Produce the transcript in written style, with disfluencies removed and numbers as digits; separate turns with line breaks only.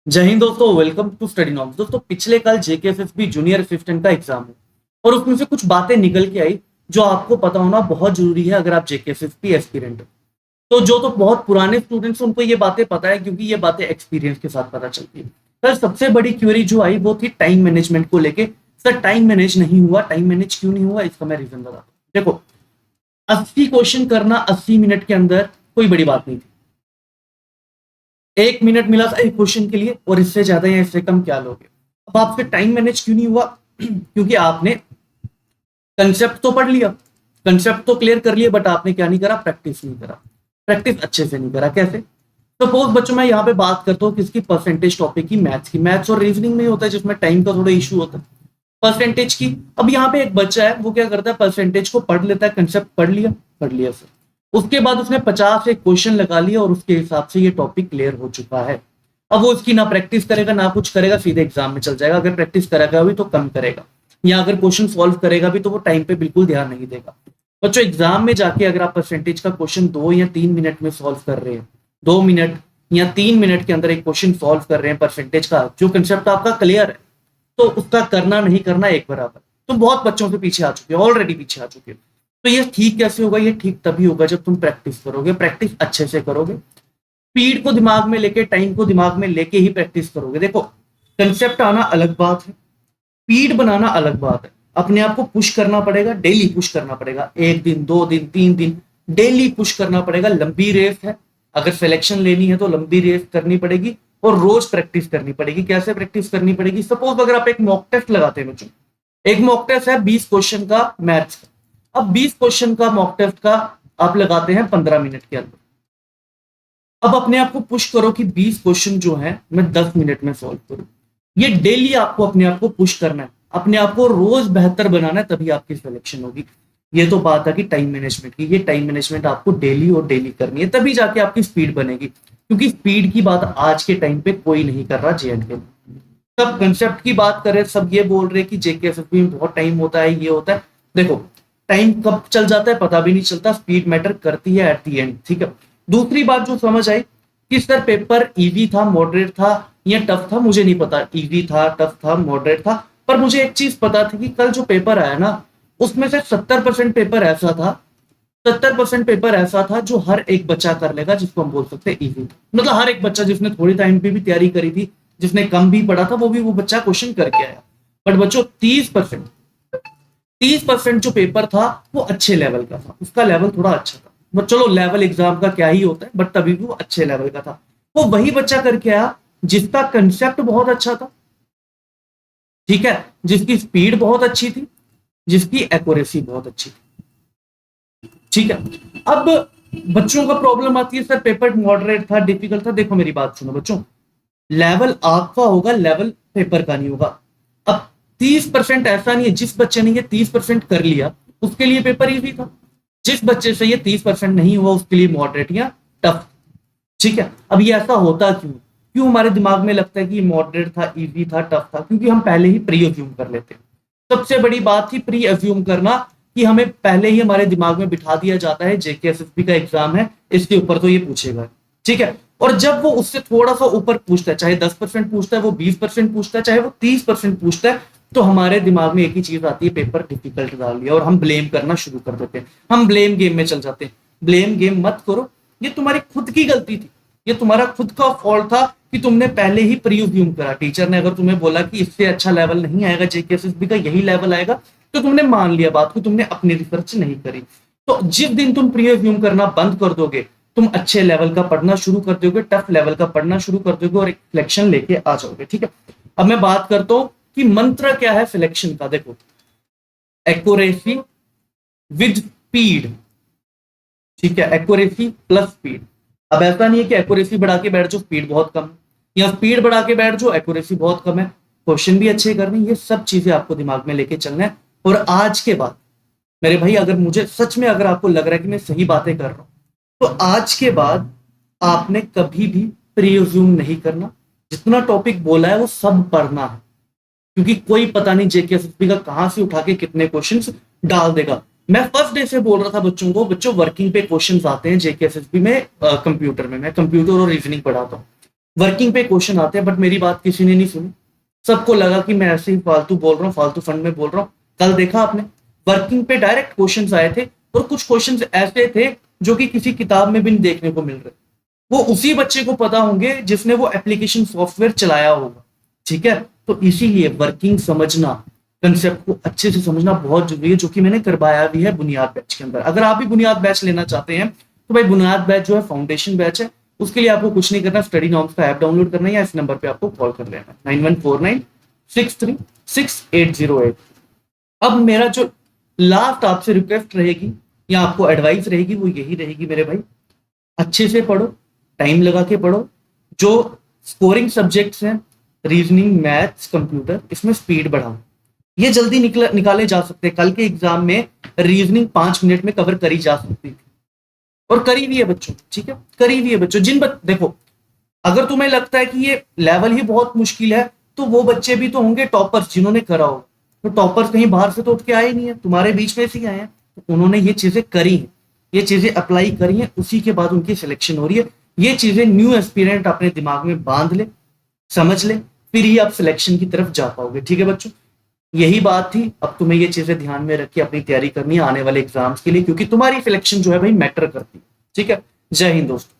जय हिंद दोस्तों, welcome to study knowledge. दोस्तों, पिछले कल जेकेएसएसबी जूनियर असिस्टेंट का एग्जाम है और उसमें से कुछ बातें निकल के आई जो आपको पता होना बहुत जरूरी है अगर आप जेकेएसएसबी एस्पिरेंट हो। तो बहुत पुराने स्टूडेंट्स उनको ये बातें पता है क्योंकि ये बातें एक्सपीरियंस के साथ पता चलती है। सर, सबसे बड़ी क्वेरी जो आई वो थी टाइम मैनेजमेंट को लेके। सर, टाइम मैनेज नहीं हुआ। टाइम मैनेज क्यों नहीं हुआ इसका मैं रीजन बताता हूँ। देखो, 80 क्वेश्चन करना 80 मिनट के अंदर कोई बड़ी बात नहीं थी। 1 मिनट मिला था एक क्वेश्चन के लिए और इससे ज्यादा या इससे कम क्या लोगे। अब आपसे टाइम मैनेज क्यों नहीं हुआ? क्योंकि आपने कंसेप्ट तो पढ़ लिया, कंसेप्ट तो क्लियर कर लिया, बट आपने क्या नहीं करा? प्रैक्टिस नहीं करा। प्रैक्टिस अच्छे से नहीं करा। कैसे? सपोज बच्चों, मैं यहाँ पे बात करता हूँ किसकी? परसेंटेज टॉपिक की, मैथ्स की। मैथ्स और रीजनिंग में होता है जिसमें टाइम का थोड़ा इशू होता है। परसेंटेज की, अब यहाँ पे एक बच्चा है, वो क्या करता है? परसेंटेज को पढ़ लेता है, कंसेप्ट पढ़ लिया सर। उसके बाद उसने 50 एक क्वेश्चन लगा लिया और उसके हिसाब से ये टॉपिक क्लियर हो चुका है। अब वो इसकी ना प्रैक्टिस करेगा ना कुछ करेगा, सीधे एग्जाम में चल जाएगा। अगर प्रैक्टिस करेगा भी तो कम करेगा, या अगर क्वेश्चन सॉल्व करेगा भी तो वो टाइम पे बिल्कुल ध्यान नहीं देगा। बच्चों, एग्जाम में जाके अगर आप परसेंटेज का क्वेश्चन 2 या 3 मिनट में सॉल्व कर रहे हैं, 2 मिनट या 3 मिनट के अंदर एक क्वेश्चन सॉल्व कर रहे हैं परसेंटेज का, जो कंसेप्ट आपका क्लियर है, तो उसका करना नहीं करना एक बराबर। तुम बहुत बच्चों से पीछे आ चुके हो, ऑलरेडी पीछे आ चुके हो। तो ये ठीक कैसे होगा? ये ठीक तभी होगा जब तुम प्रैक्टिस करोगे, प्रैक्टिस अच्छे से करोगे, स्पीड को दिमाग में लेके, टाइम को दिमाग में लेके ही प्रैक्टिस करोगे। देखो, कंसेप्ट आना अलग बात है, स्पीड बनाना अलग बात है। अपने आप को पुश करना पड़ेगा, डेली पुश करना पड़ेगा। 1 दिन, 2 दिन, 3 दिन डेली पुश करना पड़ेगा। लंबी रेस है, अगर सिलेक्शन लेनी है तो लंबी रेस करनी पड़ेगी और रोज प्रैक्टिस करनी पड़ेगी। कैसे प्रैक्टिस करनी पड़ेगी? सपोज अगर आप एक मॉक टेस्ट लगाते हैं बच्चों, एक मॉक टेस्ट है 20 क्वेश्चन का मैथ्स का। अब 20 क्वेश्चन का मॉक टेस्ट का आप लगाते हैं 15 मिनट के अंदर। अब अपने आप को पुश करो कि 20 क्वेश्चन जो है मैं 10 मिनट में सॉल्व करूं। ये डेली आपको अपने आप को पुश करना है, अपने आप को रोज बेहतर बनाना है, तभी आपकी सिलेक्शन होगी। ये तो बात है कि टाइम मैनेजमेंट की, ये टाइम मैनेजमेंट आपको डेली और डेली करनी है, तभी जाके आपकी स्पीड बनेगी। क्योंकि स्पीड की बात आज के टाइम पे कोई नहीं कर रहा जेएंडके में। सब कंसेप्ट की बात करें, सब ये बोल रहे हैं कि जेकेएसएसबी में बहुत टाइम होता है, ये होता है। देखो, टाइम कब चल जाता है पता भी नहीं चलता, स्पीड मैटर करती है एट दी एंड। ठीक है। दूसरी बात जो समझ आई कि सर पेपर इजी था, मॉडरेट था या टफ था, मुझे नहीं पता इजी था, टफ था, मॉडरेट था। पर मुझे एक चीज पता थी कि कल जो पेपर आया ना, उसमें से 70% पेपर ऐसा था, 70% पेपर ऐसा था जो हर एक बच्चा कर लेगा, जिसको हम बोल सकते हैं इजी। मतलब हर एक बच्चा जिसने थोड़ी टाइम पे भी तैयारी करी थी, जिसने कम भी पढ़ा था, वो बच्चा क्वेश्चन करके आया। बट बच्चों, 30% जो पेपर था वो अच्छे लेवल का था, उसका लेवल थोड़ा अच्छा था। बट चलो, लेवल एग्जाम का क्या ही होता है, बट तभी भी वो अच्छे लेवल का था। वो वही बच्चा करके आया जिसका कंसेप्ट बहुत अच्छा था, ठीक है, जिसकी स्पीड बहुत अच्छी थी, जिसकी एक्यूरेसी बहुत अच्छी थी। ठीक है। अब बच्चों का प्रॉब्लम आती है, सर पेपर मॉडरेट था, डिफिकल्ट था। देखो मेरी बात सुनो बच्चों, लेवल आपका होगा, लेवल पेपर का नहीं होगा। अब 30% ऐसा नहीं है, जिस बच्चे ने ये 30% कर लिया उसके लिए पेपर इजी था, जिस बच्चे से ये 30% नहीं हुआ उसके लिए मॉडरेट या टफ। ठीक है। अब ये ऐसा होता क्यों? क्यों हमारे दिमाग में लगता है कि मॉडरेट था, इजी था, टफ था? क्योंकि हम पहले ही प्री अज्यूम कर लेते हैं। सबसे बड़ी बात थी प्री अज्यूम करना, कि हमें पहले ही हमारे दिमाग में बिठा दिया जाता है जेकेएसएसबी का एग्जाम है, इसके ऊपर तो ये पूछेगा। ठीक है। और जब वो उससे थोड़ा सा ऊपर पूछता है, चाहे 10% पूछता है, वो 20% पूछता है, चाहे वो 30% पूछता है, तो हमारे दिमाग में एक ही चीज आती है, पेपर डिफिकल्ट डाल दिया, और हम ब्लेम करना शुरू कर देते हैं। हम ब्लेम गेम में चल जाते हैं। ब्लेम गेम मत करो, ये तुम्हारी खुद की गलती थी, ये तुम्हारा खुद का फॉल्ट था कि तुमने पहले ही प्रीज्यूम करा। टीचर ने अगर तुम्हें बोला कि इससे अच्छा लेवल नहीं आएगा जेकेएसएसबी का, यही लेवल आएगा, तो तुमने मान लिया बात को, तुमने अपनी रिसर्च नहीं करी। तो जिस दिन तुम प्रीज्यूम करना बंद कर दोगे, तुम अच्छे लेवल का पढ़ना शुरू कर दोगे, टफ लेवल का पढ़ना शुरू कर दोगे और एक सिलेक्शन लेके आ जाओगे। ठीक है। अब मैं बात करता हूं कि मंत्र क्या है सिलेक्शन का। देखो, एक्यूरेसी विद स्पीड। ठीक है, एक्यूरेसी प्लस स्पीड। अब ऐसा नहीं है कि एक्यूरेसी बढ़ा के बैठ जाओ, स्पीड बहुत कम, या स्पीड बढ़ा के बैठ जाओ, एक्यूरेसी बहुत कम है। क्वेश्चन भी अच्छे करने, ये सब चीजें आपको दिमाग में लेके चलना है। और आज के बाद मेरे भाई, अगर मुझे सच में अगर आपको लग रहा है कि मैं सही बातें कर रहा हूं, तो आज के बाद आपने कभी भी प्रीज्यूम नहीं करना। जितना टॉपिक बोला है वो सब पढ़ना है, क्योंकि कोई पता नहीं जेकेएसएसबी का कहां से उठा के कितने क्वेश्चंस डाल देगा। मैं फर्स्ट डे से बोल रहा था बच्चों को, बच्चों वर्किंग पे क्वेश्चंस आते हैं जेकेएसएसबी में, कंप्यूटर में। मैं कंप्यूटर और रीजनिंग पढ़ाता हूँ। वर्किंग पे क्वेश्चन आते हैं, बट मेरी बात किसी ने नहीं सुनी। सबको लगा कि मैं ऐसे ही फालतू बोल रहा हूँ, फालतू फंड में बोल रहा हूँ। कल देखा आपने, वर्किंग पे डायरेक्ट क्वेश्चंस आए थे, और कुछ क्वेश्चंस ऐसे थे जो कि किसी किताब में भी नहीं देखने को मिल रहे। वो उसी बच्चे को पता होंगे जिसने वो एप्लीकेशन सॉफ्टवेयर चलाया होगा। ठीक है, तो इसीलिए वर्किंग समझना, कंसेप्ट को अच्छे से समझना बहुत जरूरी है, जो कि मैंने करवाया भी है बुनियाद बैच के अंदर। अगर आप भी बुनियाद बैच लेना चाहते हैं तो भाई बुनियाद बैच जो है फाउंडेशन बैच है। उसके लिए आपको कुछ नहीं करना, स्टडी नॉर्म्स का ऐप डाउनलोड करना है या इस नंबर पे आपको कॉल कर लेना है 9149636808। अब मेरा जो लास्ट आपसे रिक्वेस्ट रहेगी या आपको एडवाइस रहेगी वो यही रहेगी मेरे भाई, अच्छे से पढ़ो, टाइम लगा के पढ़ो। जो स्कोरिंग सब्जेक्ट्स हैं, रीजनिंग, मैथ्स, कंप्यूटर, इसमें स्पीड बढ़ाओ। ये जल्दी निकाले जा सकते हैं। कल के एग्जाम में रीजनिंग 5 मिनट में कवर करी जा सकती थी, और करी भी है बच्चों। ठीक है, करी भी है बच्चों। देखो, अगर तुम्हें लगता है कि ये लेवल ही बहुत मुश्किल है, तो वो बच्चे भी तो होंगे टॉपर्स जिन्होंने करा हो। तो टॉपर्स कहीं बाहर से तो उठ के आए नहीं है, तुम्हारे बीच में से ही आए हैं। तो उन्होंने ये चीजें करी हैं, ये चीजें अप्लाई करी हैं, उसी के बाद उनकी सिलेक्शन हो रही है। ये चीजें न्यू एस्पिरेंट अपने दिमाग में बांध ले, समझ ले, फिर ही आप सिलेक्शन की तरफ जा पाओगे। ठीक है बच्चों, यही बात थी। अब तुम्हें ये चीजें ध्यान में रख के अपनी तैयारी करनी है आने वाले एग्जाम्स के लिए, क्योंकि तुम्हारी सिलेक्शन जो है भाई मैटर करती है। ठीक है, जय हिंद दोस्तों।